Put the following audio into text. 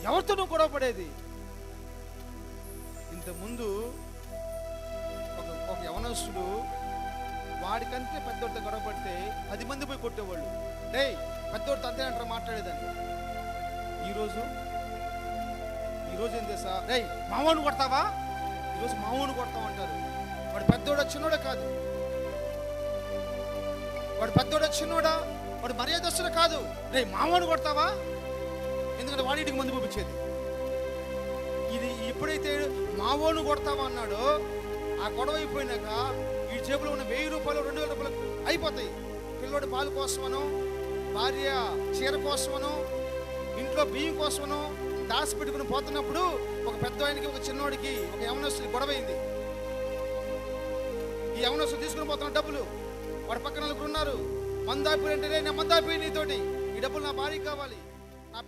ఎవరితోనూ గొడవ పడేది. ఇంతకుముందు ఒక యవనస్తుడు వాడికంటే పెద్దోడితో గొడవ పడితే 10 మంది పోయి కొట్టేవాళ్ళు. డే పెద్దోడితో అంతే అంటారు మాట్లాడేదాన్ని. ఈరోజు ఏం చేసా, రే మామూలు కొడతావా, ఈరోజు మామూలు కొడతామంటారు. వాడు పెద్దోడా చిన్నోడా కాదు, వాడు పెద్దోడా చిన్నోడా, వాడు మర్యాదస్తుడు కాదు. రే మామూలు కొడతావా, ఎందుకంటే వాడింటికి మందు పంపించేది. ఇది ఎప్పుడైతే మావోను కొడతావా అన్నాడో, ఆ గొడవ అయిపోయినాక ఈ జేబులో ఉన్న 1000 రూపాయలు 2000 రూపాయలు అయిపోతాయి. పిల్లోడి పాలు కోసమనో, భార్య చీర కోసమనో, ఇంట్లో బియ్యం కోసమనో దాసి పెట్టుకుని పోతున్నప్పుడు ఒక పెద్ద ఆయనకి ఒక చిన్నోడికి ఒక యవనస్తుడి గొడవ అయింది. ఈ యవనస్తుడు తీసుకుని పోతున్న డబ్బులు, వాడి పక్కన 4 ఉన్నారు. మందాపి అంటే నేను మందాపి నీతోటి, ఈ డబ్బులు నా భార్యకి కావాలి.